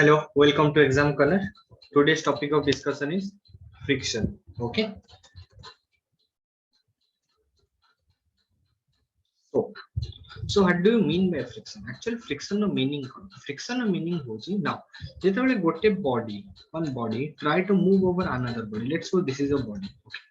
Hello, welcome to Exam Corner. Today's topic of discussion is friction. Okay. So what do you mean by friction? Actually, friction no meaning. Friction no meaning होची now. जेतेबेले गोटे one body try to move over another body. Let's say this is a body. Okay.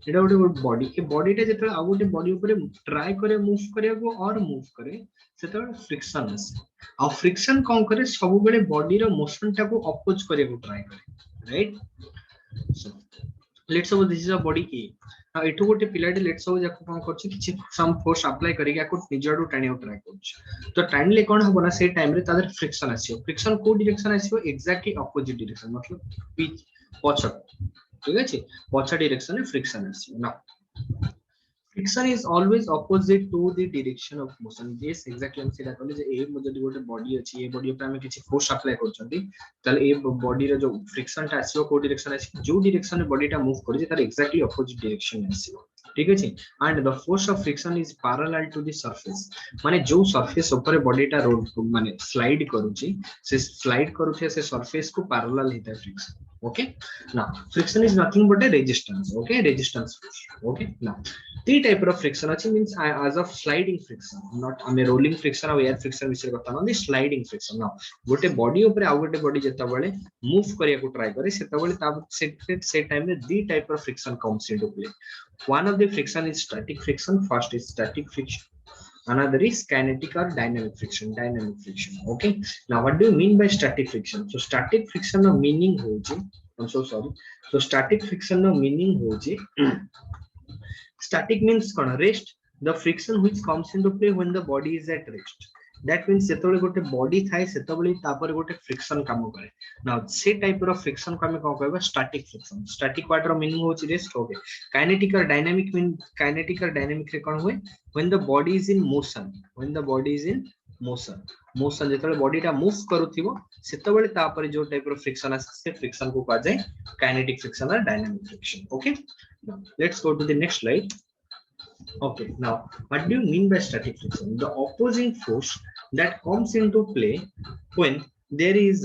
এটা ଗୋଟେ body ଏ body ଟା ଯେତେବେଳେ ଆଉ ଗୋଟେ body ଉପରେ try करे move କରିବାକୁ or move करे ସେତେବେଳେ friction ଆସେ ଆଉ friction କଣ କରେ ସବୁବେଳେ body ର motion ଟାକୁ oppose କରିବାକୁ try करे right. So let's suppose this is a body A. Now ଏଠୁ ଗୋଟେ ପିଲାଟେ let's suppose ଯାକୁ କଣ କରୁଛି କିଛି some force apply କରିକି ଆକୁ ନିଜ ଆଡୁ ଟାଣିବାକୁ try କରୁଛି ତ ଟାଣିଲେ କଣ ହବ ନା ସେଇ ଟାଇମ ରେ ତା ଦେହରେ friction ଆସିବ friction କୋଉ direction ଆସିବ exactly opposite direction मतलब ପଛ ठीक है पछा डायरेक्शन में फ्रिक्शन ना friction is always opposite to the direction of motion yes exactly हम सेटा कहले जे ए जदी गोटे बॉडी अछि ए बॉडी ऊपर हम किछि फोर्स अप्लाई करछंती तले ए बॉडी रो जो फ्रिक्शन ता आसीओ को डायरेक्शन आसी जो डायरेक्शन में बॉडी ता मूव करि तार एक्जेक्टली ऑपोजिट डायरेक्शन में आसीओ ठीक अछि and the force of friction is parallel to the surface माने जो सरफेस ऊपर बॉडी ता रोल माने स्लाइड करूची से स्लाइड करूथे से सरफेस को पैरेलल हिता friction okay now friction is nothing but a resistance okay resistance okay now three type of friction achi means as of sliding friction not I mean rolling friction or air friction विषय करता ना sliding friction now गोटे body ऊपर आ गोटे body जता बेले move करिया को try करे सेता बेले ता से टाइम में दी type of friction comes into play one of the friction is static friction first is static friction another is kinetic or dynamic friction okay now what do you mean by static friction so static friction no meaning hoji I'm so sorry so static friction no meaning hoji static means kon rest the friction which comes into play when the body is at rest that means सेतबेले गोटे body थाए सेतबेले तापर गोटे friction काम करे now से type रो friction को हमें कोन कहबा स्टैटिक पार्ट रो मीनिंग होची rest okay kinetic or dynamic mean kinetic or dynamic रे कोन होय when the body is in motion जेतबेले बॉडी टा मूव करूथिबो सेतबेले तापर जो टाइप रो फ्रिक्शन आसे से फ्रिक्शन को कहा जाय काइनेटिक फ्रिक्शन और dynamic friction okay now let's go to the next slide. Okay, now what do you mean by static friction? The opposing force that comes into play when there is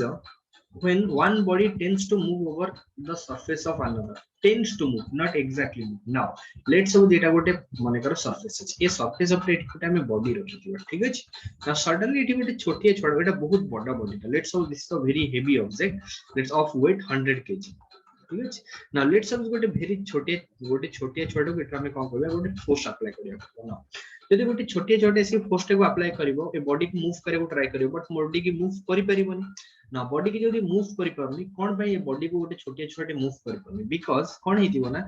when one body tends to move over the surface of another. Tends to move, not exactly move. Now, let's say data गोटे माने करो surface अछि. ये surface of it गोटे हमें body रखिथिबा, ठीक अछि? Now suddenly एठी गोटे छोटिया छोटा एटा बहुत बड़ा body ता. Let's say this is a very heavy object. Let's of weight 100 kg. ठीक अछि ना लेट्स सपोज गोटे भेरी छोटे गोटे छोटिया छोटो बेटा में कोन करबा गोटे फोर्स अप्लाई करिया ना यदि गोटे छोटिया छोटे से फोर्स को अप्लाई करिवो ए बॉडी को मूव करे को ट्राई करिवो बट बॉडी की मूव करि परिबोनी ना बॉडी की जदी मूव करि परनी कोन भाई ए बॉडी को गोटे छोटिया छोटे मूव करि परनी बिकॉज़ कोन हितिबो ना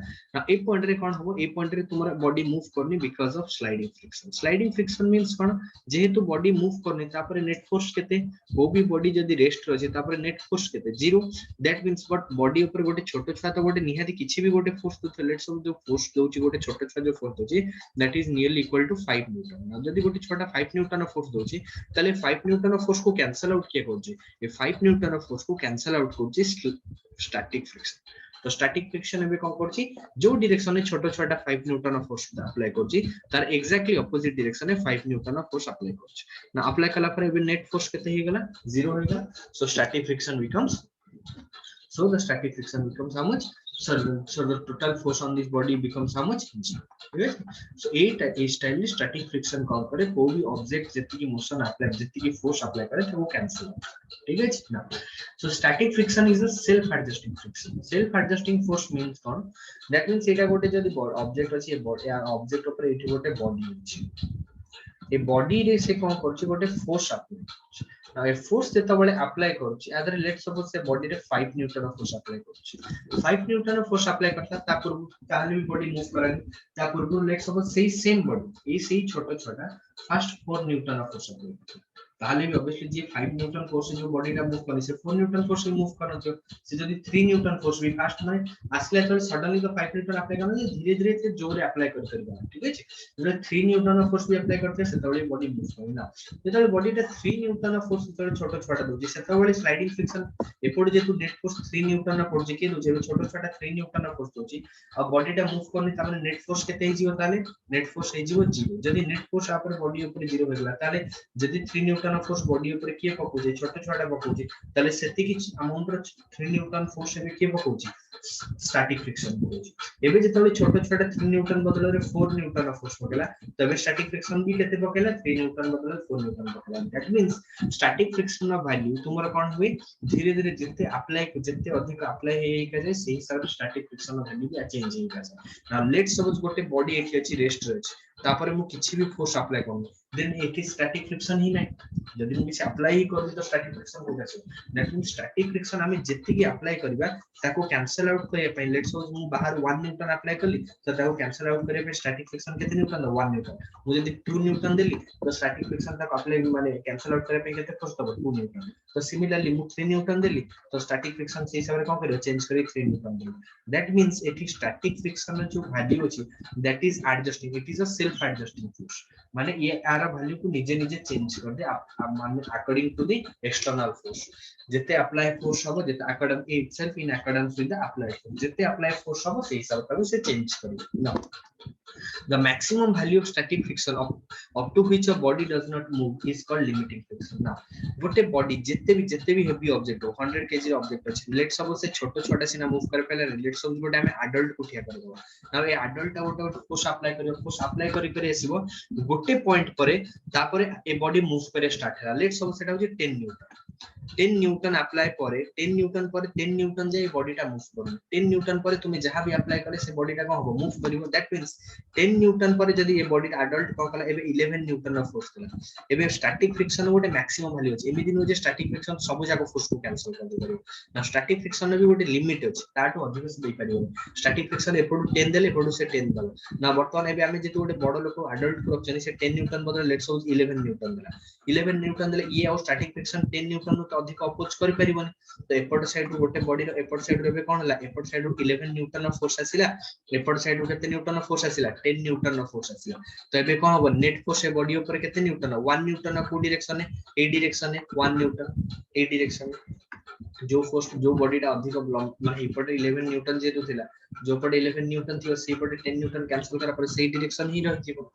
ए पॉइंट रे कोन हबो ए पॉइंट रे तुम्हारा बॉडी मूव करनी because of sliding friction means कोन जेहेतु बॉडी मूव करनी तापर नेट फोर्स केते वो भी बॉडी जदी रेस्ट रहे तापर नेट फोर्स केते zero that means but body ऊपर गोटे छोटो छुआ तो गोटे निहाती किछि भी गोटे फोर्स तो लेट्स सपोज जो फोर्स दोची गोटे छोटो छुआ जो फोर्स दोची that is nearly equal to 5 newton ना जदी गोटे छोटा 5 न्यूटन ऑफ फोर्स दोची तले 5 न्यूटन ऑफ फोर्स को कैंसिल आउट किया करजे ये 5 न्यूटन ऑफ फोर्स को कैंसिल आउट करजे स्टैटिक फ्रिक्शन तो स्टैटिक फ्रिक्शन में कोन करछि जो डायरेक्शन में छोटो छोटा 5 न्यूटन ऑफ फोर्स अप्लाई करछि तार एक्जेक्टली ऑपोजिट डायरेक्शन में 5 न्यूटन ऑफ फोर्स अप्लाई करछि ना अप्लाई कला पर एबे नेट फोर्स केते हे गेला 0 हो गेला so static friction becomes so the static friction becomes how much so the total force on this body becomes how much g right so a style static friction कौन करे कोई भी ऑब्जेक्ट जितनी की मोशन अप्लाई जितनी की force apply करे तो वो कैंसिल ठीक है ना so static friction is a self adjusting force means कौन that means एटा गोटे जदी ऑब्जेक्ट अछि ए बॉडी ऑब्जेक्ट ऊपर एठी गोटे बॉडी अछि ए बॉडी रे से कोन करछि गोटे force apply now a force जेता बळे अप्लाई करछि अदर लेट्स सपोज से बॉडी रे 5 न्यूटन ऑफ फोर्स अप्लाई करछि 5 न्यूटन ऑफ फोर्स अप्लाई करता ता पूर्व ताले भी बॉडी मूव करनी ता पूर्व लेट्स सपोज सेही सेम बॉडी ए सेही छोटा छोटा first 4 Newton of force apply करता ताले भी ऑब्वियसली जे 5 न्यूटन फोर्स जो बॉडी रा मूव करनी से 4 न्यूटन फोर्स से मूव करन छ से जदी 3 न्यूटन फोर्स भी फास्ट माने आसले तो सडनली तो 5 न्यूटन अप्लाई करना धीरे धीरे से जोर अप्लाई कर करबा ठीक है जब 3 न्यूटन ऑफ फोर्स भी अप्लाई करते से तबले बॉडी मूव करना जेतबे बॉडी टा 3 न्यूटन ऑफ फोर्स तो छोटो छोटा दोजी से तबले स्लाइडिंग फ्रिक्शन एपोड जे तू net force 3 Newton of force के दोजे छोटो छोटा 3 न्यूटन ऑफ फोर्स दोजी अब बॉडी टा मूव करनी ताले नेट फोर्स केते हिजियो ताले नेट फोर्स हिजियो 0 जदी नेट फोर्स आपन बॉडी ऊपर 0 होगला ताले जदी 3 न्यूटन न्यूटन फोर्स बॉडी ऊपर किए पकोजे छोटे छोटे पकोजे ताले सेति कि अमाउंट रो 3 न्यूटन फोर्स एबे किए पकोजे स्टैटिक फ्रिक्शन पकोजे एबे जेतले छोटे छोटे 3 न्यूटन बदले रे 4 न्यूटन फोर्स पकेला तबे स्टैटिक फ्रिक्शन भी केते पकेला 3 न्यूटन बदले 4 न्यूटन पकेला दैट मींस स्टैटिक फ्रिक्शन रो वैल्यू तुमरा कोन हुए धीरे धीरे जिते अप्लाई जिते अधिक अप्लाई हे का जाय सेही हिसाब स्टैटिक फ्रिक्शन रो वैल्यू भी चेंज हे का जाय नाउ लेट्स सपोज गोटे बॉडी एठी अछि रेस्ट रे अछि तापर मु किछि भी फोर्स अप्लाई करू देन एटी स्टैटिक फ्रिक्शन ही नाही जदि मु किछि अप्लाई ही करू तो स्टैटिक फ्रिक्शन हो जाय दैट मींस स्टैटिक फ्रिक्शन हमें जति की अप्लाई करबा ताको कैंसिल आउट करे पे लेट्स सपोज मु बाहर 1 न्यूटन अप्लाई करली तो ताको कैंसिल आउट करे पे स्टैटिक फ्रिक्शन केते न्यूटन 1 न्यूटन मु जदि 2 न्यूटन देली तो स्टैटिक फ्रिक्शन ताको अप्लाई माने कैंसिल आउट करे पे केते फोर्स दबो 2 न्यूटन तो सिमिलरली मु 3 न्यूटन देली तो स्टैटिक फ्रिक्शन से हिसाब रे कोन करियो चेंज करी 3 न्यूटन देली दैट मींस एटी स्टैटिक फ्रिक्शन रो जो वैल्यू अछि that is adjusting it is a self adjusting force माने ये आर वैल्यू को निजे निजे चेंज कर दे माने according to the external force जेते अप्लाई फोर्स हबो जेते according itself in according with the apply force जेते अप्लाई फोर्स हबो से हिसाब ताको से चेंज करियो now the maximum value of static friction up to which a body does not move is called limiting friction now गोटे body जिते भी हेवी ऑब्जेक्ट हो 100 केजी ऑब्जेक्ट अछि लेट्स सपोज से छोटो छोटा सिना मूव कर पहले लेट्स सपोज गोटे हमें एडल्ट को ठिया कर देबो नाउ ए एडल्ट गोटे फोर्स अप्लाई करी आसीबो गोटे पॉइंट परे तापरे ए बॉडी मूव करे स्टार्ट हैला लेट्स सपोज सेटा होची 10 न्यूटन 10 न्यूटन अप्लाई परे 10 न्यूटन परे 10 न्यूटन जे बॉडीटा मूव करू 10 न्यूटन परे तुमे जहां भी अप्लाई करे से बॉडीटा को हो मूव करिवो दैट मींस 10 न्यूटन पर जदी ए बॉडी एडल्ट को कला एबे 11 न्यूटन ऑफ फोर्स कला एबे स्टैटिक फ्रिक्शन गोटे मैक्सिमम वैल्यू अछि एबे दिन जे स्टैटिक फ्रिक्शन सब जाको फोर्स को कैंसिल कर दे परियो ना स्टैटिक फ्रिक्शन भी गोटे लिमिट अछि ताटो अधिक से दे परियो स्टैटिक फ्रिक्शन एपडू 10 देले एपडू से 10 दल ना वर्तमान एबे हमें जेतो गोटे बड़ लोक एडल्ट को रखछनी से 10 न्यूटन बदले लेट्स सपोज 11 न्यूटन देला 11 न्यूटन देले ये और स्टैटिक फ्रिक्शन 10 न्यूटन तो अधिक अपोज कर परिबोनी तो एपड साइड रो गोटे बॉडी रो एपड साइड रो बे कोन हला एपड साइड रो 11 न्यूटन ऑफ फोर्स आसीला एपड साइड रो केते न्यूटन ऑफ फोर्स आसीला 10 न्यूटन ऑफ फोर्स आसीला तो एबे कोन हो नेट फोर्स ए बॉडी ऊपर केते न्यूटन 1 न्यूटन को डायरेक्शन है ए डायरेक्शन है 1 न्यूटन ए डायरेक्शन जो फोर्स जो बॉडीटा अधिक माने एपड 11 न्यूटन जे थिला जो पड 11 न्यूटन थियो से पड 10 न्यूटन कैंसिल करा पर से डायरेक्शन ही रहथिबो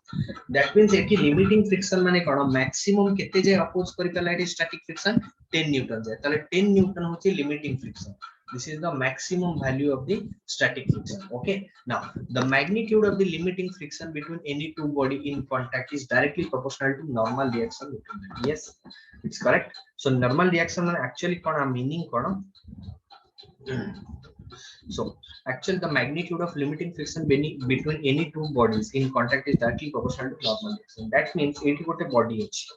दैट मींस एकी लिमिटिंग फ्रिक्शन माने कोन मैक्सिमम केते जे अपोज करि कला एटी स्टैटिक फ्रिक्शन 10 न्यूटन जे ताले 10 न्यूटन होची limiting friction this is the maximum value of the static friction okay now the magnitude of the limiting friction between any two body in contact is directly proportional to normal reaction between them yes it's correct so normal reaction actually kona meaning kona so actually the magnitude of limiting friction between any two bodies in contact is directly proportional to normal reaction that means एठी गोटे body अछि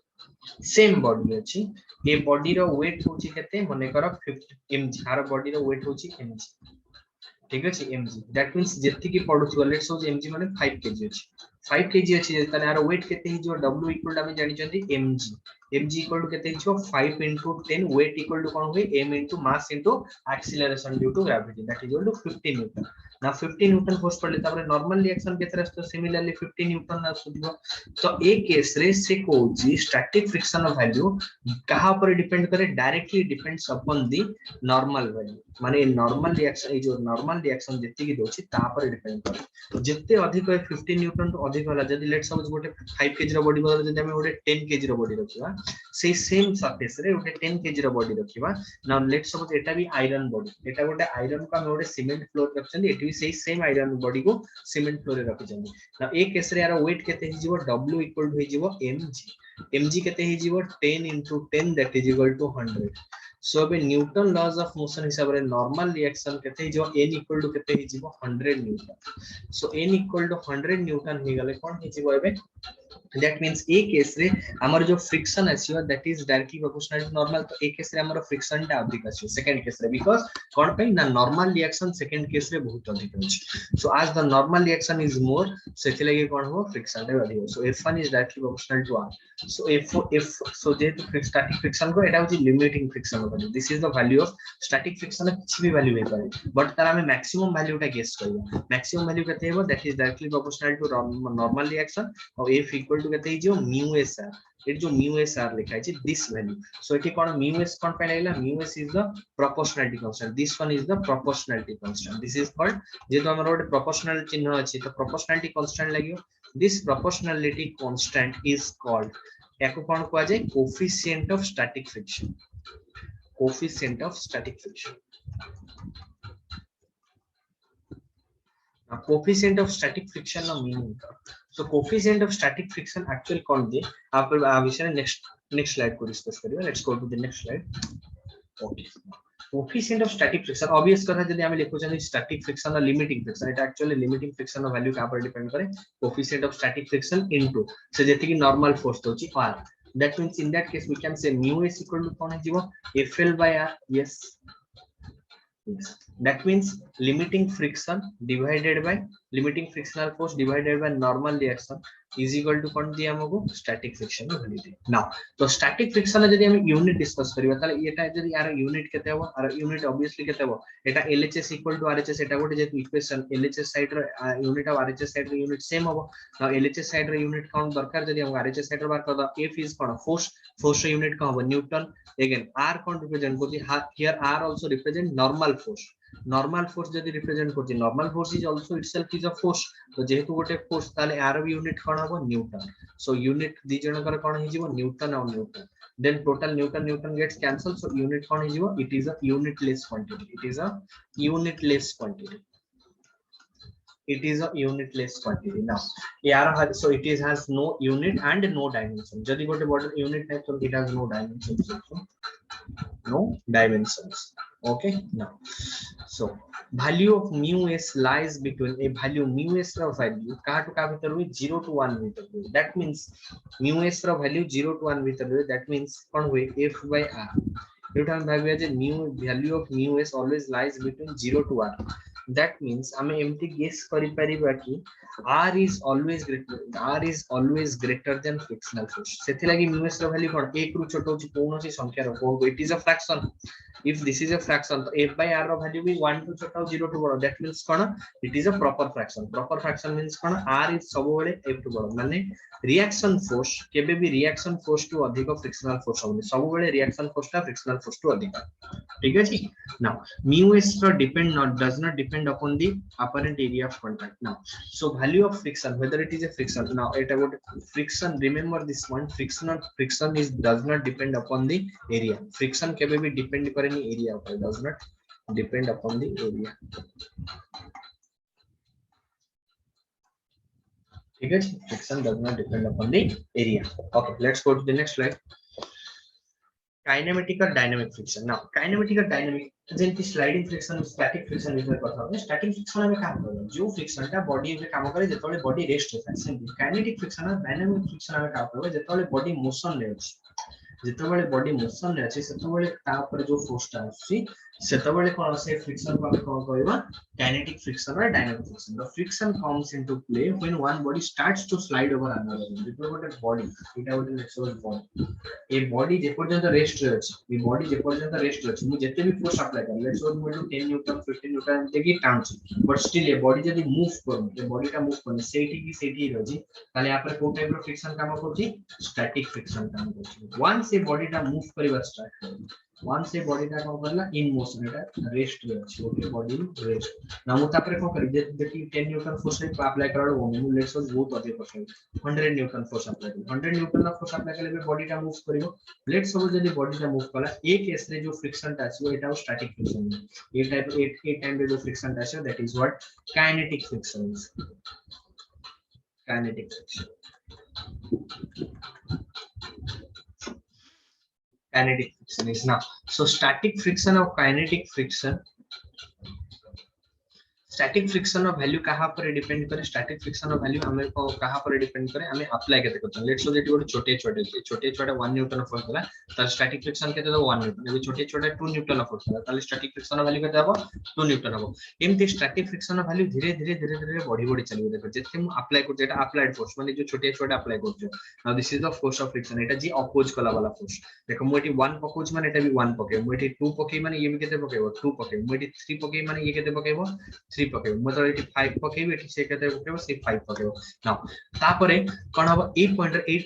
same body अछि ए body रो wait होची केते मने करो 50 mg हार body रो wait होची mg ठीक अछि mg दैट मींस जेति की पडुथि लेट्स सपोज mg माने 5 kg अछि 5 kg अछि तने हार वेट केते हि जो w इक्वल हम जानि चंदी mg इक्वल टू केते हिजो 5 into 10 weight equal to कोन होय m into mass into acceleration due to gravity that is equal to 50 newton now 50 newton force पड़ले तापर नॉर्मल रिएक्शन के तरह तो सिमिलरली 50 न्यूटन आसुदिबो तो ए केस रे से कोजी स्टैटिक फ्रिक्शन वैल्यू कहा पर डिपेंड करे directly depends upon the normal value माने नॉर्मल रिएक्शन जो नॉर्मल रिएक्शन जेति की दोछि ता पर डिपेंड करे जेते अधिक 50 न्यूटन तो अधिक होला जदी लेट्स सपोज गोटे 5 केजी रो बॉडी बदले जदी हम गोटे 10 केजी रो बॉडी रखिबा से सेम सरफेस रे गोटे 10 केजी रो बॉडी रखिबा नाउ लेट्स सपोज एटा भी आयरन बॉडी एटा गोटे आयरन का गोटे सीमेंट फ्लोर रखछन एटी भी सेही सेम आयरन बॉडी को सीमेंट फ्लोर रे रखछन ना एक केस रे यार वेट केते हि जीवो w इक्वल टू हि जीवो mg केते हि जीवो 10 into 10 that is equal to 100 so बे न्यूटन लॉज ऑफ मोशन हिसाब रे नॉर्मल रिएक्शन केते हि जीवो n इक्वल टू केते हि जीवो 100 newton so n equal to 100 newton हि गले कोन हि जीवो एबे that means a case रे हमर जो friction आसीयो that is directly proportional to normal तो a case रे हमर फ्रिक्शन ता अधिक आसीयो सेकंड केस रे because कोन पे ना नॉर्मल रिएक्शन सेकंड केस रे बहुत अधिक अछि so as the normal reaction is more सेति लगे कोन हो फ्रिक्शन रे अधिक so f1 is directly proportional to r so if so जे तो स्टैटिक फ्रिक्शन को एटा होची लिमिटिंग फ्रिक्शन होबे this is the value of static friction किछि भी वैल्यू हे पारे बट तार हमें मैक्सिमम वैल्यू ता गेस करबा मैक्सिमम वैल्यू केते हेबो that is directly proportional to normal reaction और f equal to कहते हैं जो mu s r ये जो mu s r लिखा है जी this value so एठी कोन mu s कोन पे लागला mu s is the proportionality constant this one is the proportionality constant this is called जे तो हमर ओटे proportional चिन्ह अछि तो proportionality constant लागियो this proportionality constant is called याको कोन को जाय coefficient of static friction coefficient of static friction coefficient of static friction नो meaning so coefficient of static friction actual कोन दे आप विषय नेक्स्ट स्लाइड को डिस्कस करियो let's go to the next slide okay coefficient of static friction obvious कथा जदी हम लिखो जनी स्टैटिक फ्रिक्शन और लिमिटिंग फ्रिक्शन एटा एक्चुअली लिमिटिंग फ्रिक्शन नो वैल्यू का पर डिपेंड करे coefficient of static friction into से जेति की नॉर्मल फोर्स होची r that means in that case we can say mu is equal to कोन जीवो fl by r yes that means limiting friction divided by limiting frictional force divided by normal reaction is equal to कोन दिया हमको static friction value दे now तो static friction जदी हम unit discuss करियो ताले एटा जदी यार यूनिट केते हो और यूनिट ऑब्वियसली केते हो एटा LHS इक्वल टू RHS एटा गोटे जे इक्वेशन LHS साइड रो यूनिट और RHS साइड रो यूनिट सेम हो नाउ LHS साइड रो यूनिट कोन दरकार जदी हम RHS साइड रो बार कर द F इज कोन फोर्स रो यूनिट कोन हो न्यूटन अगेन R कोन रिप्रेजेंट करती here R also represent normal force जदी रिप्रेजेंट करती normal force is also itself is a force तो जेहेतु गोटे फोर्स ताले R यूनिट कोन हो न्यूटन सो यूनिट दी जनकर कोन हि जीवो न्यूटन और Newton then total Newton gets cancelled so unit कोन हि जीवो it is a unitless quantity it is a unitless quantity now यार so it is has no unit and no dimension जदी गोटे body unit है तो it has no dimensions okay now so value of mu s lies between a value mu s रो value का टू का भीतर हुई 0 to 1 भीतर हुई that means mu s रो value 0 to 1 भीतर हुई that means कोन हुई f by r एटा हम भाबिया जे mu value of mu s always lies between 0 to 1 that means हमें एमटी गेस करि परिबा कि r is always greater than frictional force सेति लागि mu s रो value कोन 1 रु छोटो छि कोनोसी संख्या रो कोन it is a fraction if this is a fraction तो f by r row value भी 1 to छोटो 0 to बड़ो that means cone it is a proper fraction means cone r is सब बेले f to बड़ो माने रिएक्शन फोर्स केबे भी रिएक्शन फोर्स टू अधिक फ्रिक्शनल फोर्स होबे सब बेले रिएक्शन फोर्स टा फ्रिक्शनल फोर्स टू अधिक ठीक है जी now mu s does not depend upon the apparent area of contact now so value of friction whether it is a friction now it about friction remember this one friction is does not depend upon the area friction केबे भी depend करेनी area ऊपर does not depend upon the area ठीक है friction does not depend upon the area okay let's go to the next slide kinematic और dynamic friction now kinematic और dynamic जेंति sliding friction static friction विषय कथा हो static friction में काम करे जो फ्रिक्शन ता बॉडी में काम करे जेतोले बॉडी रेस्ट होता है सेम काइनेटिक फ्रिक्शन और डायनामिक फ्रिक्शन में काम करे जेतोले बॉडी मोशन ले अछि जेतोले बॉडी मोशन ले अछि सेतोले ता ऊपर जो फोर्स ता अछि सेतोले कोन से फ्रिक्शन को कोन कहबा काइनेटिक फ्रिक्शन और dynamic friction the friction comes into play when one body starts to slide over another जेतो गोटे बॉडी एटा गोटे नेचुरल बॉडी ए बॉडी जे पर्यंत रेस्ट रे अछि ए बॉडी जे पर्यंत रेस्ट रे अछि मु जेते भी फोर्स अप्लाई कर लेट्स सपोज मु 10 न्यूटन 15 न्यूटन देकी टाउन बट स्टिल ए बॉडी जदी मूव करू ए बॉडी का मूव करने सेठी रही ताले यहाँ पर को टाइप रो फ्रिक्शन काम करछि स्टैटिक फ्रिक्शन काम करछि वंस ए बॉडी टा मूव करबा स्टार्ट करू वंस ए बॉडी टा को करला इन मोशन एटा रेस्ट रे अछि ओके बॉडी रेस्ट ना मु तापर को करी देखि 10 न्यूटन फोर्स अप्लाई करलो मु लेट्स सपोज बहुत अधिक करछ 100 Newton force apply 100 Newton force apply करले बॉडी टा मूव करिवो लेट्स सपोज यदि बॉडी टा मूव कला एक केस रे जो फ्रिक्शन टा अछि एटा स्टैटिक फ्रिक्शन ए टाइम रे जो फ्रिक्शन टा अछि that is what kinetic friction kinetic friction kinetic friction is now so static friction और kinetic friction static friction of value कहां पर डिपेंड करे स्टैटिक फ्रिक्शन ऑफ वैल्यू हमें को कहां पर डिपेंड करे हमें अप्लाई करते करते लेट्स सपोज इट छोटे छोटे 1 न्यूटन फोर्स होला त स्टैटिक फ्रिक्शन केते तो 1 न्यूटन ये छोटे 2 न्यूटन फोर्स होला ताले स्टैटिक फ्रिक्शन ऑफ वैल्यू केते हो 2 न्यूटन हो एमती स्टैटिक फ्रिक्शन ऑफ वैल्यू धीरे धीरे बढ़ी चलिबो देखो जेते हम अप्लाई करते एटा अप्लाइड फोर्स माने जो छोटे अप्लाई करते now this is the force of friction Etah ji oppose कला वाला फोर्स देखो मु एटी 1 पकोज माने एटा भी 1 पके मु एटी 2 पके माने ये भी केते पकेबो 2 पके मु एटी 3 पके माने ये केते पकेबो 3 3 पकेबो मतलब एटी 5 पकेबो एटी से केते पकेबो से 5 पकेबो नाउ तापरे कोन हबो 8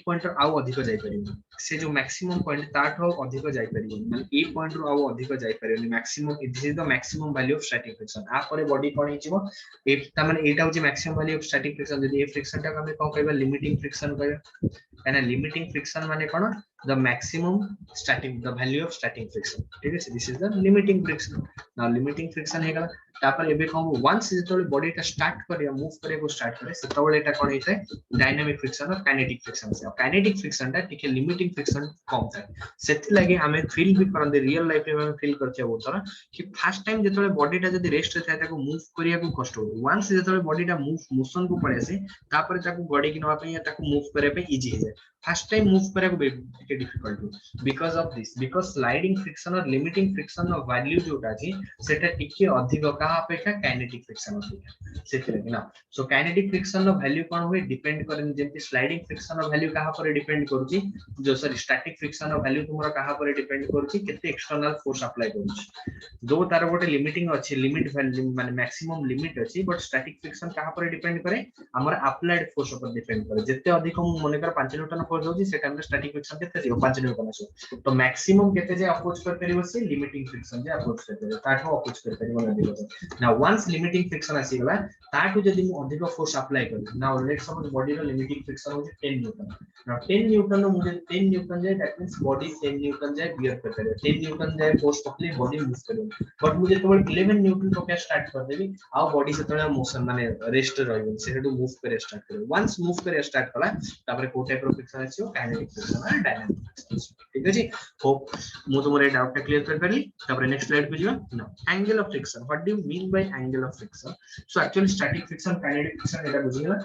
पॉइंटर आउ अधिक जाई परिबो से जो मैक्सिमम पॉइंट ताठ अधिक जाई परिबो माने 8 पॉइंट रु आउ अधिक जाई परिबो maximum this is the maximum value of static friction आ परे बॉडी कोन हिचिबो ए ता माने एटा होची maximum value of static friction जदी ए फ्रिक्शन टा हमें कोन कहबा लिमिटिंग फ्रिक्शन कहबा एना लिमिटिंग फ्रिक्शन माने कोन the maximum static the value of static friction ठीक है this is the limiting friction now limiting friction है गला तापर एबे कहू once जेतोले बॉडी टा स्टार्ट करिया मूव करे को स्टार्ट करे सेतोले एटा कोन हेतै डायनामिक फ्रिक्शन और काइनेटिक फ्रिक्शन से काइनेटिक फ्रिक्शन टा टिके लिमिटिंग फ्रिक्शन कम थाए सेति लागि हमें फील भी करन दे रियल लाइफ में फील करछे बहुत तरह कि फर्स्ट टाइम जेतोले बॉडी टा जदी रेस्ट थाए ताको मूव करिया को कष्ट हो once जेतोले बॉडी टा मूव मोशन को पड़े से तापर ताको गडी कि नवा पे या ताको मूव करे पे इजी हो जाए फर्स्ट टाइम मूव करे को बेटे difficult because of this because sliding friction और लिमिटिंग फ्रिक्शन ऑफ वैल्यू जोटा छी सेटा टिके अधिक कहा अपेक्षा काइनेटिक फ्रिक्शन अपेक्षा सेति लगे ना so kinetic friction of value कोन होय डिपेंड करे जेंति स्लाइडिंग फ्रिक्शन ऑफ वैल्यू कहा पर डिपेंड करूची जो sir static friction of value तुमरा कहा पर डिपेंड करूची केते एक्सटर्नल फोर्स अप्लाई करूची दो तार गोटे लिमिटिंग अछि लिमिट वैल्यू माने मैक्सिमम लिमिट अछि बट स्टैटिक फ्रिक्शन कहा पर डिपेंड करे हमर अप्लाइड फोर्स पर डिपेंड करे जेते अधिक मन कर 5 न्यूटन फोर्स होची से टाइम स्टैटिक फ्रिक्शन केते जे 5 न्यूटन अछि तो मैक्सिमम केते जे अप्रोच कर परिबो से लिमिटिंग फ्रिक्शन जे अप्रोच कर परिबो ताठो अप्रोच कर परिबो ना नाउ वंस लिमिटिंग फ्रिक्शन आसी गला ताठो जदी मु अधिक फोर्स अप्लाई करी नाउ लेट्स सपोज बॉडी रो लिमिटिंग फ्रिक्शन होची 10 न्यूटन नाउ 10 न्यूटन नो मुझे 10 न्यूटन जे दैट मींस बॉडी 10 न्यूटन जे बियर कर करे 10 न्यूटन जे फोर्स पकले बॉडी मूव करे बट मुझे केवल 11 न्यूटन को क्या स्टार्ट कर देबी आ बॉडी से तळे मोशन माने रेस्ट रहबो से हेडू मूव करे स्टार्ट करे वंस मूव करे स्टार्ट कला तापर को टाइप रो फ्रिक्शन अछि काइनेटिक फ्रिक्शन और डायनामिक फ्रिक्शन ठीक है जी होप मु तुमरे डाउट टा क्लियर कर करली तापर नेक्स्ट स्लाइड पे जिवा नो angle of friction what do you mean by angle of friction so actually static friction kinetic friction एटा बुझिला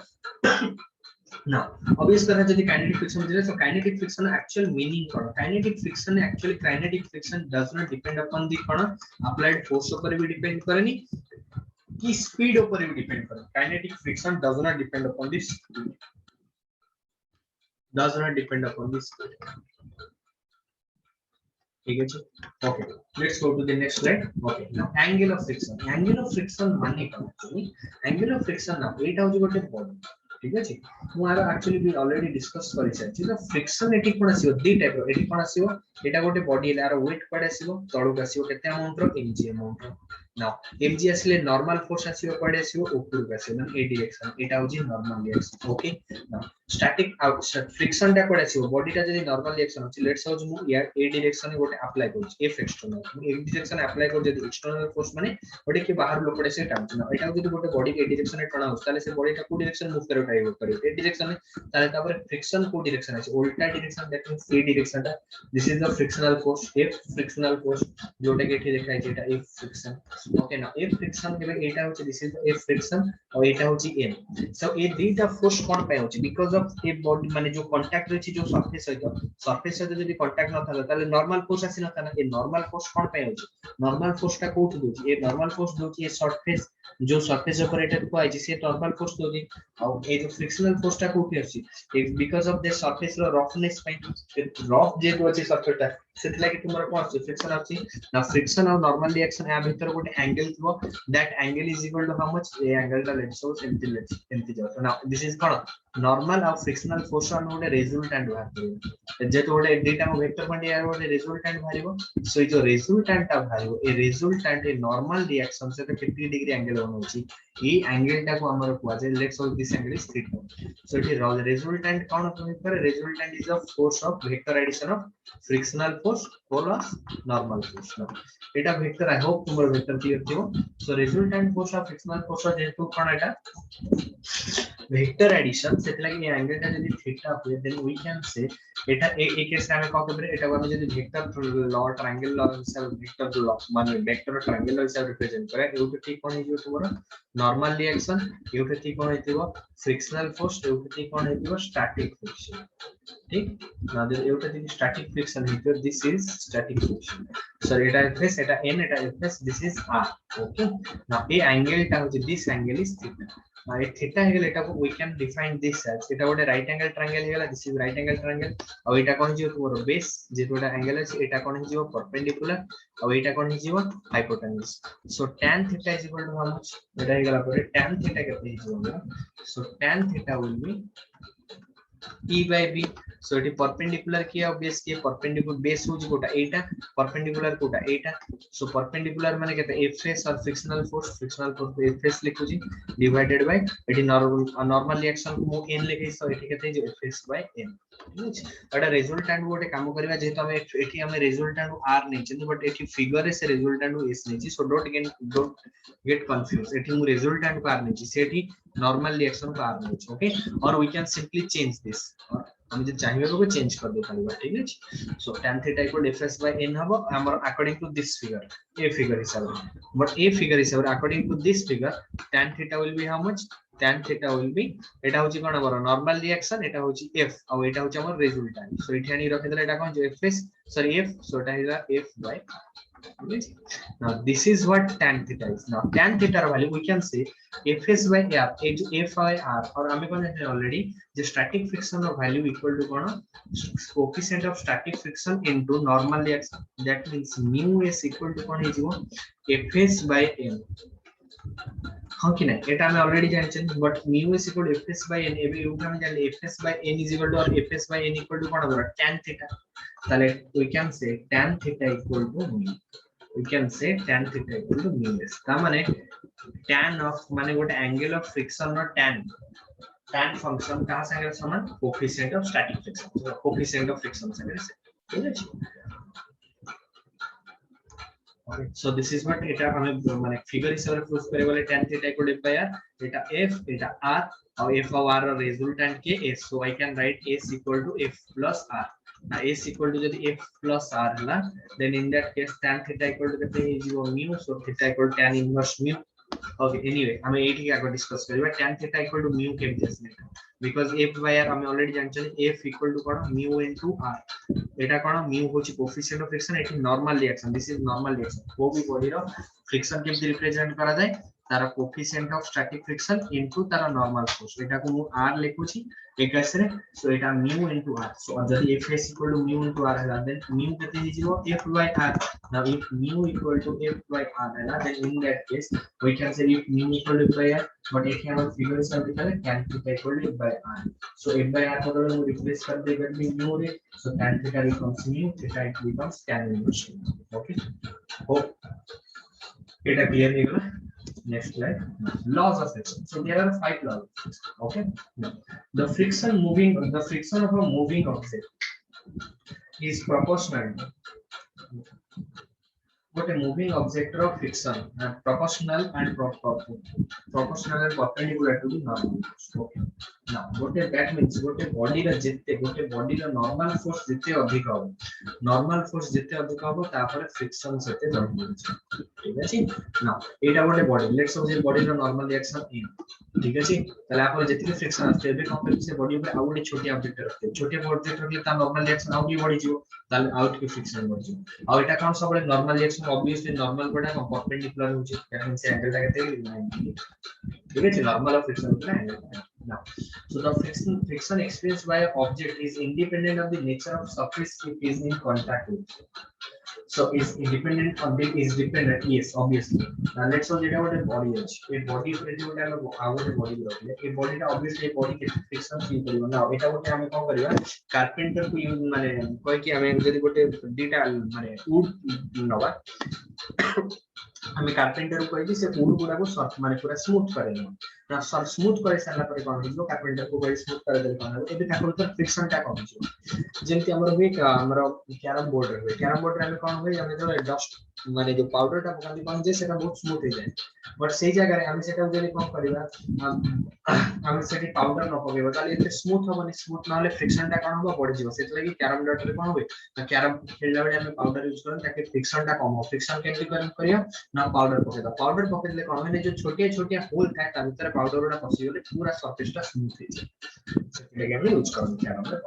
now obvious तरह जदी काइनेटिक फ्रिक्शन बुझिले so kinetic friction actual meaning कोन kinetic friction actually kinetic friction does not depend upon the cone applied force ऊपर भी depend करनी कि स्पीड ऊपर भी डिपेंड करे kinetic friction does not depend upon the speed does not depend upon the speed ठीक है जी okay let's go to the next slide okay now angle of friction माने कोन एक्चुअली एंगल ऑफ फ्रिक्शन ना एटा होजी गोटे body ठीक है जी मु आरो एक्चुअली भी ऑलरेडी डिस्कस करि छै जे फ्रिक्शन एटी कोन आसीओ दी टाइप रो एटी कोन आसीओ एटा गोटे बॉडी ले आरो वेट पड आसीओ तळुक आसीओ केते अमाउंट रो mg अमाउंट रो नाउ mg आसीले नॉर्मल फोर्स आसीओ पड आसीओ ऊपर को आसीओ माने ए डायरेक्शन एटा होजी normal reaction okay now static friction टा पड आसीओ बॉडी टा जदी नॉर्मल रिएक्शन होची लेट्स सपोज मु या ए डायरेक्शन गोटे अप्लाई करू एफ एक्सटर्नल ए डायरेक्शन अप्लाई कर जदी एक्सटर्नल फोर्स माने बॉडी के बाहर लोक पडे से टाइम ना एटा जदी गोटे बॉडी के डायरेक्शन में टणा होता से बॉडी टा को डायरेक्शन मूव करे ट्राई करे ए डायरेक्शन में ताले तापर फ्रिक्शन को डायरेक्शन है उल्टा डायरेक्शन दैट मींस ए डायरेक्शन टा this is the frictional force F frictional force जोटा के एठी देखाइ छै एटा एफ फ्रिक्शन ओके ना एफ फ्रिक्शन के एटा होची this is the F friction और एटा होची एम सो ए दीटा फोर्स कोन पे होची बिकॉज़ ऑफ ए बॉडी माने जो कांटेक्ट रहची जो सरफेस से जदी कांटेक्ट न थाला ताले नॉर्मल फोर्स आसी न थाला ए नॉर्मल फोर्स कोन पे होची नॉर्मल फोर्स टा कोठ दोची ए नॉर्मल फोर्स दोची ए सरफेस जो सरफेस ऊपर एटा को आइछि से नॉर्मल फोर्स दोची और ए जो फ्रिक्शनल फोर्स टा कोठी आछि बिकॉज़ ऑफ द सरफेस रो रफनेस पे रफ जे दोची सरफेस टा सेति लागि तुमरा कोन आछि फ्रिक्शन आछि ना फ्रिक्शन और नॉर्मल रिएक्शन या भीतर गोटे एंगल थो that angle is equal to how much ए एंगल टा लेट्स सपोज एमटी जाउ नाउ दिस इज कोन नॉर्मल और फ्रिक्शनल फोर्स और गोटे रिजल्टेंट बाहर करियो जे तो गोटे डेटा को वेक्टर पॉइंट या गोटे रिजल्टेंट बाहरिबो सो ए जो रिजल्टेंट टा बाहरिबो ए रिजल्टेंट ए नॉर्मल रिएक्शन से 50 डिग्री एंगल बनौछि ए एंगल टा को हमर को जे let's suppose this angle is theta so it resultant कोन होय resultant is the force of vector addition of frictional force plus normal force एटा वेक्टर आई होप तुमर वेक्टर क्लियर थिबो so resultant force of frictional force जेतु कोन एटा vector addition set लागी angle टा जदी थीटा होय देन वी कैन से एटा ए केस में कह के एटा हम जदी वेक्टर लॉ ट्रायंगल लॉ हिसाब वेक्टर लॉ माने वेक्टर ट्रायंगल लॉ हिसाब रिप्रेजेंट करे एउटे ठीक कोन हिजो तुमरा नॉर्मल रिएक्शन एउटे ठीक कोन हिजो फ्रिक्शनल फोर्स एउटे ठीक कोन हिजो स्टैटिक फ्रिक्शन ठीक ना दे एउटे ठीक स्टैटिक फ्रिक्शन हिजो this is static friction so एटा एफ एटा एन एटा F this is R okay now ए एंगल टा होची दिस एंगल इज थीटा ए थीटा हे गेला एटा को we can define this as एटा गोटे राइट एंगल ट्रायंगल हे गेला this is right angle triangle और एटा कोन जे तोर बेस जे तोटा एंगल अछि एटा कोन हे जिवो परपेंडिकुलर और एटा कोन हे जिवो hypotenuse so tan theta is equal to how much एटा हे गेला पर tan थीटा केते हे जिवो so tan theta will be E by B so it is perpendicular किया और बेस किया perpendicular बेस हो कोटा एटा perpendicular कोटा एटा so perpendicular माने कहते हैं Fs और frictional force Fs लिखो जी divided by it is normal reaction को मो n लिखे so एठी कहते हैं जो Fs by n ठीक अछि एटा रिजल्टेंट गोटे काम करबा जेतो हम एठी हम रिजल्टेंट r नै छै बट एठी फिगर से रिजल्टेंट s नै छै so don't get confused एठी मु रिजल्टेंट को r नै छै सेठी normal reaction को r नै छै ओके और we can simply change this और हम जे चाहिए को चेंज कर दे पारिबा ठीक अछि so tan theta equal fs by n हबो हमर अकॉर्डिंग टू दिस फिगर ए फिगर हिसाब बट ए फिगर हिसाब according to this figure tan theta will be how much tan theta will be एटा होची कोन हमर नॉर्मल रिएक्शन एटा होची f और एटा होची हमर रिजल्टेंट सो इठी आनी रखि देला एटा कोन जो fs sorry f so Etah is f by now this is what tan theta is now tan theta value we can say fs by r f by r और हमें कौन है ऑलरेडी जो static friction of value equal to कौन coefficient of static friction into normal reaction that means mu s equal to कौन है जीवो fs by n हां कि नहीं एटा हमें ऑलरेडी जान छन but mu s equal to fs by n एबे उ हम जान fs by n is equal to और fs by n equal to कौन होगा tan थीटा ताले we can say tan theta equal to mu we can say tan theta equal to mu s ता माने tan of माने गोटे angle of friction और tan function कहां संगे समान coefficient of static friction coefficient of friction संगे से ठीक है okay so this is what एटा हमें माने फिगर हिसाब से प्रूफ करे वाले tan theta equal to f by r Etah f Etah r और f और r और रिजल्टेंट के s so I can write s equal to f plus r now s equal to जदि f plus r हला then in that case tan theta equal to कितने है zero mu so theta equal to tan inverse mu okay anyway हमें एठी आगे discuss करबा tan theta equal to mu के basis because f by r हमें already जानछन f equal to कोन mu into r एटा कोन mu होची कोएफिशिएंट ऑफ फ्रिक्शन एठी normal reaction this is normal reaction वो भी बॉडी रो फ्रिक्शन के रिप्रेजेंट करा जाय तारा coefficient of static friction into तारा नॉर्मल फोर्स एटा को मु r लिखु छी एकसरे सो एटा mu into r सो जदि fs equal to mu into r है देन mu केते हे zero f by r now if mu equal to f by r है then in that case we can say if mu equal to f by r but एठी हम figure से लिखा है tan theta equal to f by r so f by r को हम replace कर देगा mu रे so tan theta becomes mu theta becomes tan inverse okay hope एटा क्लियर है ना next slide laws of friction so there are 5 laws okay now the friction of a moving object is proportional what a moving object of friction and proportional and perpendicular to the normal force okay now what that means what a body रा normal force जिते अधिक हो normal force जिते अधिक हो तापर friction सेते बढ़ ठीक है now एटा गोटे बॉडी लेट्स सपोज बॉडी रा नॉर्मल रिएक्शन ए ठीक है ताले आपण जति फ्रिक्शन आते बे कंपेयर से बॉडी ऊपर आउ गोटे छोटी ऑब्जेक्ट रखते छोटे ऑब्जेक्ट रखले ता नॉर्मल रिएक्शन आउ की बढ़ी जिवो ताले आउट की फ्रिक्शन बढ़ जिवो आ एटा कोन सब नॉर्मल रिएक्शन ऑब्वियसली नॉर्मल बडा परपेंडिकुलर होची कारण से एंगल ता केते 90 ठीक है नॉर्मल ऑफ फ्रिक्शन का angle now so the friction experienced by an object is independent of the nature of surface it is in contact with so is independent on the is dependent yes obviously now let's say that what a body is a body पे जो है our body रखले a body टा obviously body के friction feel करियो ना एटा गोटे हम कोन करियो कारपेंटर को यूज माने कोइ कि हमें जदी गोटे डीटा माने वुड नवा हमें कारपेंटर को कहि से वुड गुडा को सॉफ्ट माने पूरा स्मूथ करेनो ना सर स्मूथ करे साला पर कोन हो कारपेंटर को कहि स्मूथ करे देल कोन एबे ताको तो फ्रिक्शन टा कम छ जेंति हमर भी हमर कैरम बोर्ड रे हमें कोन होय हमें जो डस्ट माने जो पाउडर टा पकानी कोन जे सेटा बहुत स्मूथ हो जाए बट सही जगह रे हमें सेटा जदी कोन करबा हमें सेटी पाउडर न पकेबा ताले एते स्मूथ होबनी स्मूथ नाले फ्रिक्शन टा कोन होबा पड़ जिवो सेत लगी कैरम बोर्ड रे कोन होय ना कैरम खेलला बेले हमें पाउडर यूज करन ताकि फ्रिक्शन टा कम हो फ्रिक्शन केमति करियो ना पाउडर पकेले कोन होय जो छोटे छोटे होल था ता भीतर पाउडर टा पसी गले पूरा सरफेस टा स्मूथ हो जाए सेटा के हम यूज करन कैरम रे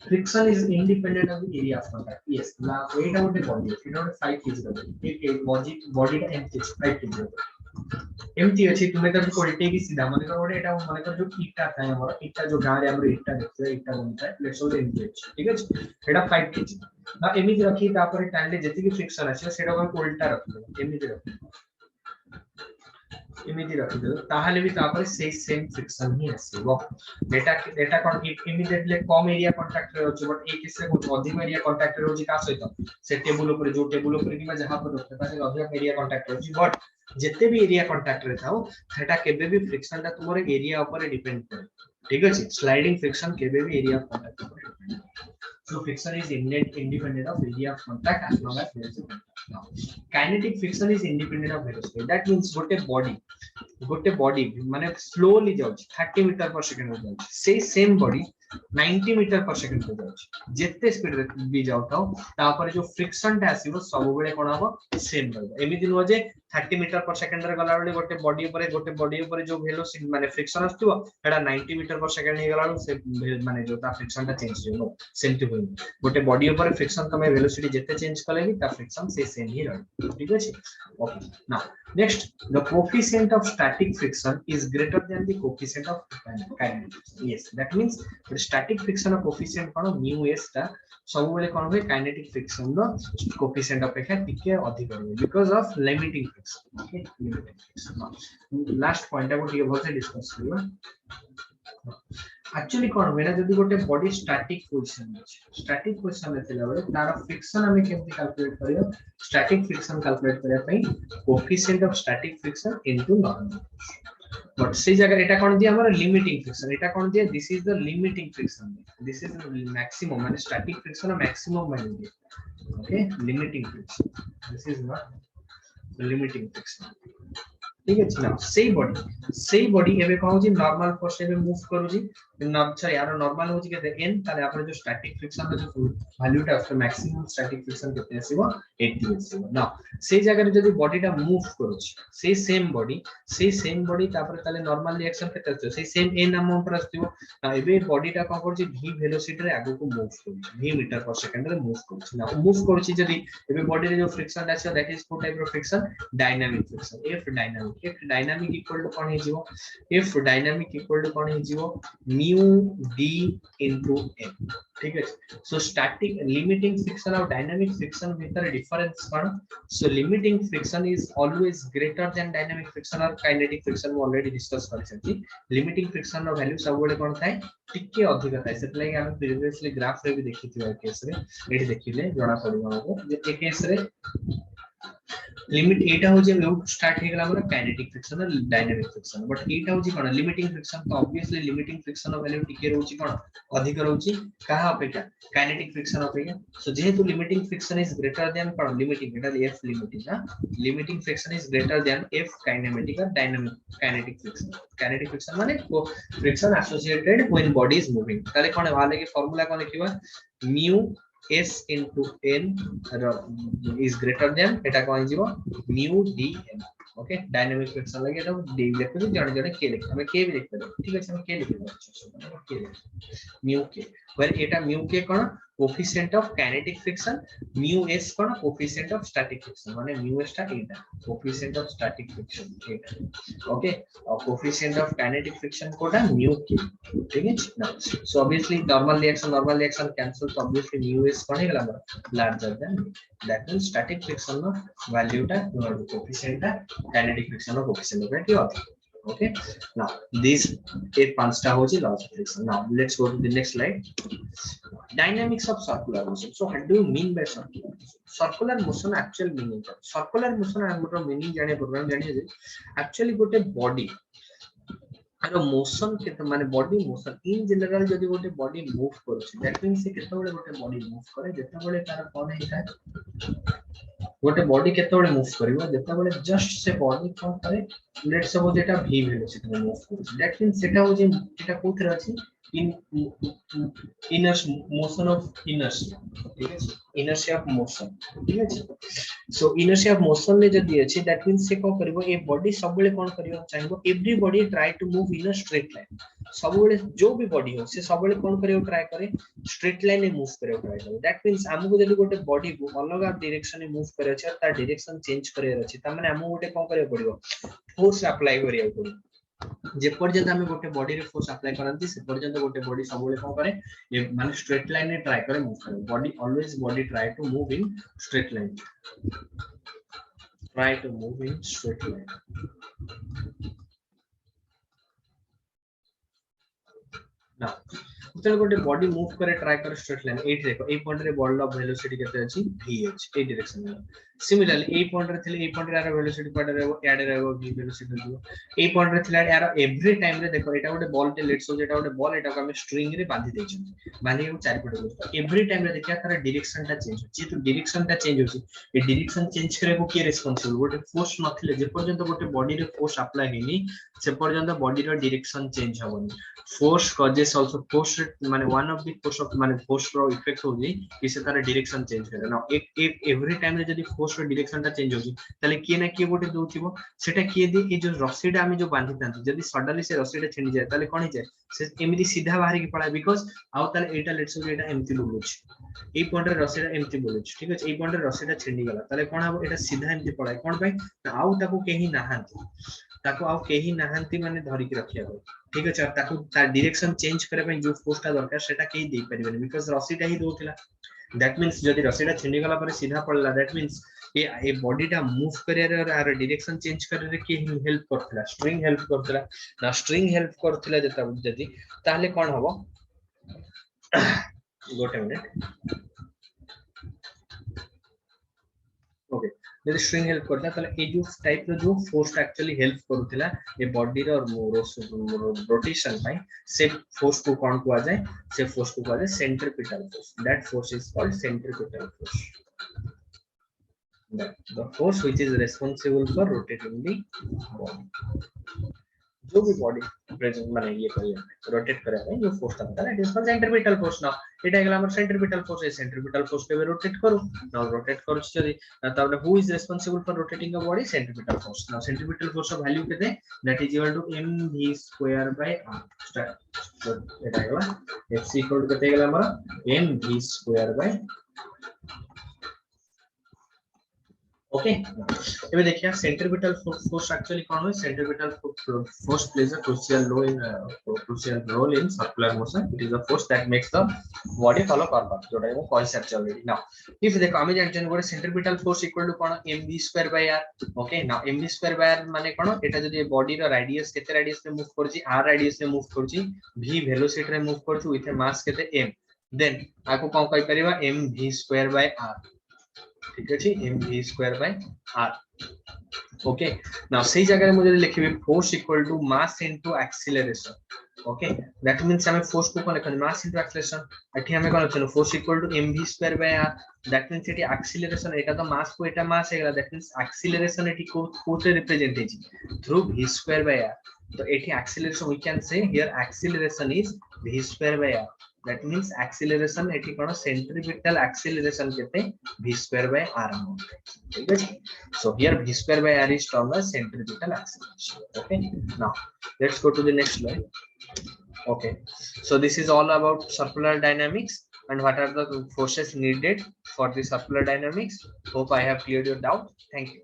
friction is independent of the area of contact yes la weight out the body it not 5 kg एक बॉडी का empty 5 kg एमती अछि तुमे तो कोल्टे की सीधा माने कर एटा माने कर जो ईटा थाए हमर ईटा जो गां रे हमर ईटा देखते ईटा बनता है लेट्स सपोज एमती अछि ठीक अछि एटा 5 केजी ना एमती रखी तापर टाइम जति की फ्रिक्शन अछि सेटा हम उल्टा रखबो एमती रखबो एमती रखिदो ताहाले भी तापर सेम फ्रिक्शन ही आसीबो एटा कोन इमीडिएटली कम एरिया कांटेक्ट रे अछि बट ए केस रे बहुत अधिक एरिया कांटेक्ट रे अछि का सहित से टेबल ऊपर जो टेबल ऊपर किबा जहां पर रखते तासे अधिक एरिया कांटेक्ट रे अछि बट जिते भी एरिया कांटेक्ट रे थाओ सेटा केबे भी फ्रिक्शन ता तुमरे एरिया ऊपर डिपेंड करे ठीक अछि स्लाइडिंग फ्रिक्शन केबे भी एरिया कांटेक्ट ऊपर depend so friction is independent of area of contact as long as there is a contact now kinetic friction is independent of velocity that means गोटे body माने slowly जाउछ 30 metre पर second हो जाउछ से same body 90 metre पर second हो जाउछ जेते speed रे भी जाउताओ तापर जो फ्रिक्शन ता आसीबो सब बेले कोन हबो सेम रहबो एमिति न जे 30 मीटर पर सेकंड रे गला बेले गोटे बॉडी ऊपर जो वेलोसिटी माने फ्रिक्शन आस्तुवा एटा 90 मीटर पर सेकंड हे गला से माने जो ता फ्रिक्शन ता चेंज हो सेमति होई गोटे बॉडी ऊपर फ्रिक्शन तमे वेलोसिटी जेते चेंज कले भी ता फ्रिक्शन से सेम ही रहबो ठीक अछि okay now next the coefficient of static friction is greater than the coefficient of kinetic friction yes that means the static friction of coefficient cone mu s ता सब बेले कोन होय kinetic friction नो coefficient अपेक्षा टिके अधिक होय because of limiting friction okay limiting friction last point को टिके बहुत डिस्कस करबा एक्चुअली कोन मेरा जदी गोटे बॉडी स्टैटिक पोजीशन में थिला बेले तार फ्रिक्शन हमें केमति कैलकुलेट करियो स्टैटिक फ्रिक्शन कैलकुलेट करिया पई coefficient of static friction into normal but से जगह एटा कोन दिया हमर लिमिटिंग फ्रिक्शन एटा कोन दिया this is the limiting friction this is maximum माने स्टैटिक फ्रिक्शन मैक्सिमम माने दिया okay limiting friction this is not limiting friction ठीक है ना सेही बॉडी एबे कहू जी नॉर्मल फोर्स एबे मूव करू जी सॉरी यार नॉर्मल हो जी के n ताले आपण जो स्टैटिक फ्रिक्शन जो वैल्यू टा आफ्टर मैक्सिमम स्टैटिक फ्रिक्शन कितने आसीबो 80 आसीबो ना सेही जगह रे जदी बॉडी टा मूव करू छी सेम बॉडी तापर ताले नॉर्मल रिएक्शन केते आछो सेम n अमाउंट पर आसीबो ना एबे बॉडी टा कोन करू छी v वेलोसिटी रे आगु को मूव करू v मीटर पर सेकंड रे मूव करू ना मूव करू छी जदी एबे बॉडी रे जो फ्रिक्शन आछो that is two type of friction dynamic friction if dynamic equal to कोन हे जीवो if dynamic equal to कोन हे जीवो mu d into n ठीक है सो स्टैटिक लिमिटिंग फ्रिक्शन और डायनामिक फ्रिक्शन भीतर difference cone so limiting friction is always greater than dynamic friction और काइनेटिक फ्रिक्शन वो ऑलरेडी डिस्कस कर छथि लिमिटिंग फ्रिक्शन रो वैल्यू सब बेले कोन थाए टिके अधिक थाए सेत लागि हम प्रीवियसली ग्राफ रे भी देखिथिबा केस रे एठी देखिले जणा पडिबो हमको जे ए केस रे लिमिट एटा हो जे लोड स्टार्ट हे गला हमर काइनेटिक फ्रिक्शन और डायनामिक फ्रिक्शन बट एटा हो जे कोन लिमिटिंग फ्रिक्शन तो ऑब्वियसली लिमिटिंग फ्रिक्शन रो वैल्यू टिके रहउची कोन अधिक रहउची कहा अपेक्षा काइनेटिक फ्रिक्शन अपेक्षा सो जेहेतु limiting friction is greater than कोन लिमिटिंग एटा एफ लिमिटिंग ना limiting friction is greater than F kinematic और डायनामिक काइनेटिक फ्रिक्शन माने friction associated when body is moving ताले कोन वाले के फार्मूला कोन लिखिबा mu s into n is greater than eta कोन जीवो mu d n okay dynamic friction लगे तो d लिखते हैं जणे जणे k लिखते हमें k भी लिखते हैं ठीक है हम k लिखते हैं mu k where eta mu k कोन coefficient of kinetic friction mu s कोन कोएफिशिएंट ऑफ स्टैटिक फ्रिक्शन माने mu s टा एटा कोएफिशिएंट ऑफ स्टैटिक फ्रिक्शन एटा ओके और कोएफिशिएंट ऑफ काइनेटिक फ्रिक्शन कोटा mu k ठीक है ना so obviously normal reaction cancel तो ऑब्वियसली mu s कोन हेला larger than that means static friction नो वैल्यू टा कोएफिशिएंट टा काइनेटिक फ्रिक्शन नो कोएफिशिएंट टा की होता okay now these eight panchta hoji laws of friction now let's go to the next slide dynamics of circular motion so what do you mean by circular motion actual meaning circular motion our meaning jane program jane je actually gote body आरो motion केते माने body motion in general जदी गोटे body move करू छी that means से केते बडे गोटे बॉडी मूव करे जेते बडे तार कोन हे था गोटे बॉडी केते बडे मूव करिवो जेते बडे जस्ट से बॉडी कोन करे let's suppose Etah v velocity में मूव करू दैट मींस सेटा हो जे एटा कोथरे अछि in inertia, motion of inertia, ठीक है, inertia of motion, ठीक है। so inertia of motion ने जब दिए that means से कौन करिवो ए बॉडी सब बेले कौन करिवो चाहिबो everybody try to move in a straight line, सब बेले जो भी बॉडी हो से सब बेले कौन करिवो ट्राई करे स्ट्रेट लाइन में मूव करिवो ट्राई करे। दैट मींस हमको जदी गोटे बॉडी को अलग डायरेक्शन में मूव करे छै ता डायरेक्शन चेंज करे अछि त माने हमको गोटे कौन करिवो पड़िवो फोर्स अप्लाई करियो पड़िवो। जे पर्यंत आमे गोटे बॉडी रे फोर्स अप्लाई करंती से पर्यंत गोटे बॉडी सब बेले कोन करे ये माने स्ट्रेट लाइन में ट्राई करे मूव करे। Body always body try to move in straight line, try to move in straight line. Now जेतले गोटे बॉडी मूव करे ट्राई करे स्ट्रेट लाइन एट देखो ए पॉइंट रे बॉडी ऑफ वेलोसिटी केते अछि vh ए डायरेक्शन में। सिमिलरली ए पॉइंट रे थिले ए पॉइंट रे आरो वेलोसिटी पॉइंट रे याड रहबो v वेलोसिटी जो ए पॉइंट रे थिले यारो एवरी टाइम रे देखो एटा गोटे बॉल टे लेट्स सो एटा गोटे बॉल एटा को हम स्ट्रिंग रे बांधी देछ बांधी के चारि पटे को एवरी टाइम रे देखिया तार डायरेक्शन ता चेंज हो जे तो डायरेक्शन ता चेंज होची ए डायरेक्शन चेंज करे को के रिस्पांसिबल गोटे फोर्स नथिले जे पर्यंत गोटे बॉडी रे फोर्स अप्लाई हेनी से पर्यंत बॉडी रो डायरेक्शन चेंज होबनी। फोर्स कॉजेस आल्सो फोर्स माने one of the force of माने फोर्स रो इफेक्ट होजी इसे तार डायरेक्शन चेंज करे ना एक एवरी टाइम रे जदी फोर्स रो डायरेक्शन ता चेंज होजी तले किए ना किए गोटे दोथिबो सेटा किए दे ए जो रस्सीडा हम जो बांधी तांती जदी सडनली से रस्सीडा छिंडी जाय तले कोन जाय से एमिति सीधा बाहर की पड़ा बिकॉज़ आउ तले एटा लेट्स से एटा एमती बोलुछ ए पॉइंट रे रस्सीडा एमती बोलुछ ठीक अछि ए पॉइंट रे रस्सीडा छिंडी गला तले कोन हबो एटा सीधा एमती पड़ाय कोन भाई आउ ताको केही नाहांती ताको आउ केही नाहांती माने धरि के रखिया हो ठीक अछि ताको तार डायरेक्शन चेंज करे पे जो फोर्सटा दरकार सेटा केही दे परिबेनी बिकॉज़ रस्सीडा ही दोथिला। दैट मींस जदी रस्सीडा छिंडी गला पर सीधा पड़ला दैट मींस ए बॉडीटा मूव करे रे आर डायरेक्शन चेंज करे रे के हेल्प करथिला स्ट्रिंग हेल्प करथिला ना स्ट्रिंग हेल्प करथिला जता जदी ताले कोन हबो गोटे मिनिट ओके जदी स्ट्रिंग हेल्प करता तले ए जो टाइप रो जो फोर्स एक्चुअली हेल्प करूथिला ए बॉडी रो रोटेशन भाई से फोर्स को कोन को आ जाए से फोर्स को आ जाए centripetal force. That force is called centripetal force, the force which is responsible for rotating the body। जो भी बॉडी प्रेजेंट माने ये करिए रोटेट करे है जो फोर्स आता है it is called centripetal force. Now एटा गेला हमर सेंट्रीपिटल फोर्स है सेंट्रीपिटल फोर्स के रोटेट करू नाउ रोटेट करू जदी तब who is responsible for rotating the body centripetal force. Now centripetal force of value केते that is equal to mv square by r start एटा गेला f इक्वल टू केते गेला हमर mv स्क्वायर बाय ओके एबे देखिया सेंट्रीपिटल फोर्स एक्चुअली कोन होय centripetal force plays a crucial role in circular motion। it is the force that makes the body follow curve जोटा वो कहि सक ऑलरेडी। नाउ इफ देखो हम जानछन गोटे सेंट्रीपिटल फोर्स इक्वल टू कोन mv square by r। Okay now mv square by r माने कोन एटा जदी बॉडी रो रेडियस केते रेडियस में मूव करछि r रेडियस में मूव करछि v वेलोसिटी रे मूव करछि विथ मास केते m देन आको कोन कहि परिबा mv स्क्वायर बाय r ठीक अछि mv square by r। Okay now सही जगह मुझे लिखिबे force equal to mass into acceleration. Okay that means हमें फोर्स को कोन लिखन मास इनटू एक्सीलरेशन एठी हमें कोन लिखन force equal to mv square by r। That means एठी एक्सीलरेशन एटा तो मास को एटा मास हेगला दैट मींस एक्सीलरेशन एठी को से रिप्रेजेंट हेछि through v square by r। तो एठी acceleration we can say here acceleration is v square by r। that means acceleration एठी कोन सेंट्रीपिटल acceleration केते v square by r ठीक है। so here v square by r is termed as centripetal acceleration। okay now let's go to the next slide। okay so this is all about circular dynamics and what are the forces needed for the circular dynamics। hope I have cleared your doubt। thank you।